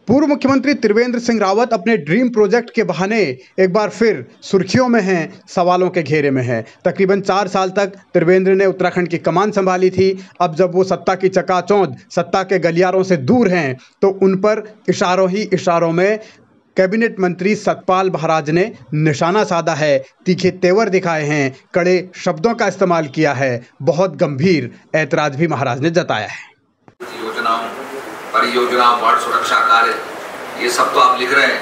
पूर्व मुख्यमंत्री त्रिवेंद्र सिंह रावत अपने ड्रीम प्रोजेक्ट के बहाने एक बार फिर सुर्खियों में हैं, सवालों के घेरे में हैं। तकरीबन 4 साल तक त्रिवेंद्र ने उत्तराखंड की कमान संभाली थी। अब जब वो सत्ता की चकाचौंध, सत्ता के गलियारों से दूर हैं, तो उन पर इशारों ही इशारों में कैबिनेट मंत्री सतपाल महाराज ने निशाना साधा है, तीखे तेवर दिखाए हैं, कड़े शब्दों का इस्तेमाल किया है। बहुत गंभीर ऐतराज भी महाराज ने जताया है। योजनाओं, परियोजना, वार्ड सुरक्षा कार्य, ये सब तो आप लिख रहे हैं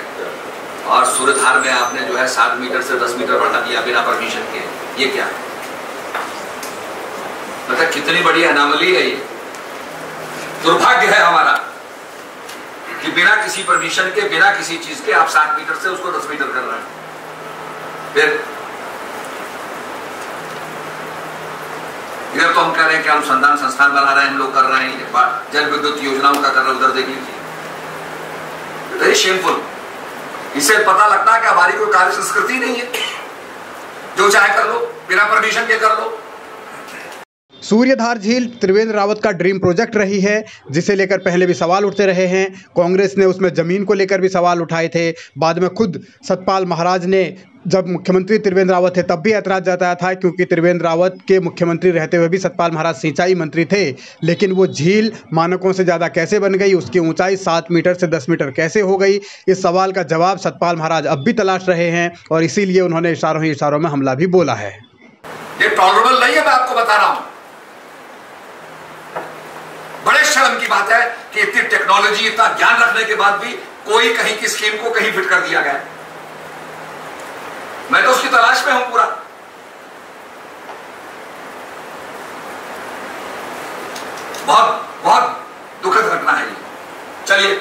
और सूर्यधार में आपने जो है 7 मीटर से 10 मीटर बढ़ा दिया बिना परमिशन के। ये क्या है? मतलब कितनी बड़ी अनामली है ये। दुर्भाग्य है हमारा कि बिना किसी परमिशन के, बिना किसी चीज के आप 7 मीटर से उसको 10 मीटर कर रहे हैं। फिर इधर तो हम कह रहे हैं कि हम अनुसंधान संस्थान बना रहे हैं, हम लोग कर रहे हैं, जल विद्युत योजनाओं का कर रहे हैं, उधर देख लीजिए। Very shameful. इससे पता लगता है कि हमारी कोई कार्य संस्कृति नहीं है, जो चाहे कर लो, बिना परमिशन के कर लो। सूर्यधार झील त्रिवेंद्र रावत का ड्रीम प्रोजेक्ट रही है, जिसे लेकर पहले भी सवाल उठते रहे हैं। कांग्रेस ने उसमें जमीन को लेकर भी सवाल उठाए थे। बाद में खुद सतपाल महाराज ने, जब मुख्यमंत्री त्रिवेंद्र रावत थे तब भी ऐतराज जताया था, क्योंकि त्रिवेंद्र रावत के मुख्यमंत्री रहते हुए भी सतपाल महाराज सिंचाई मंत्री थे। लेकिन वो झील मानकों से ज़्यादा कैसे बन गई, उसकी ऊंचाई 7 मीटर से 10 मीटर कैसे हो गई, इस सवाल का जवाब सतपाल महाराज अब भी तलाश रहे हैं। और इसीलिए उन्होंने इशारों ही इशारों में हमला भी बोला है। ये टॉलरेबल नहीं है, मैं आपको बता रहा हूं। बड़े शर्म की बात है कि इतनी टेक्नोलॉजी, इतना ज्ञान रखने के बाद भी कोई कहीं की स्कीम को कहीं फिट कर दिया गया। मैं तो उसकी तलाश में हूं पूरा। बहुत बहुत दुखद घटना है ये। चलिए,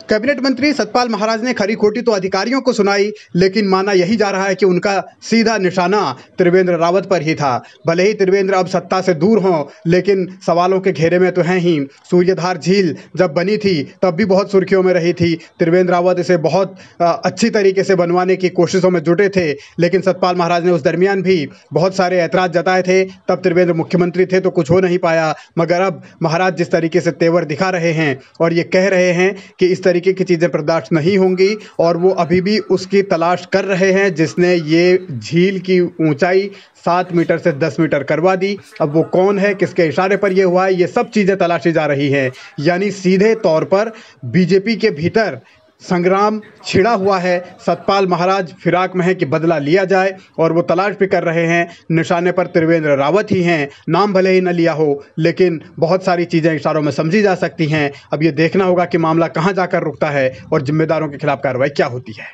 कैबिनेट मंत्री सतपाल महाराज ने खरी खोटी तो अधिकारियों को सुनाई, लेकिन माना यही जा रहा है कि उनका सीधा निशाना त्रिवेंद्र रावत पर ही था। भले ही त्रिवेंद्र अब सत्ता से दूर हों, लेकिन सवालों के घेरे में तो हैं ही। सूर्यधार झील जब बनी थी तब भी बहुत सुर्खियों में रही थी। त्रिवेंद्र रावत इसे बहुत अच्छी तरीके से बनवाने की कोशिशों में जुटे थे, लेकिन सतपाल महाराज ने उस दरमियान भी बहुत सारे ऐतराज जताए थे। तब त्रिवेंद्र मुख्यमंत्री थे तो कुछ हो नहीं पाया, मगर अब महाराज जिस तरीके से तेवर दिखा रहे हैं और ये कह रहे हैं कि इस तरीके की चीजें बर्दाश्त नहीं होंगी, और वो अभी भी उसकी तलाश कर रहे हैं जिसने ये झील की ऊंचाई 7 मीटर से 10 मीटर करवा दी। अब वो कौन है, किसके इशारे पर ये हुआ है, ये सब चीजें तलाशी जा रही हैं। यानी सीधे तौर पर बीजेपी के भीतर संग्राम छिड़ा हुआ है। सतपाल महाराज फिराक में है कि बदला लिया जाए, और वो तलाश भी कर रहे हैं। निशाने पर त्रिवेंद्र रावत ही हैं, नाम भले ही न लिया हो, लेकिन बहुत सारी चीज़ें इशारों में समझी जा सकती हैं। अब ये देखना होगा कि मामला कहाँ जाकर रुकता है और जिम्मेदारों के खिलाफ कार्रवाई क्या होती है।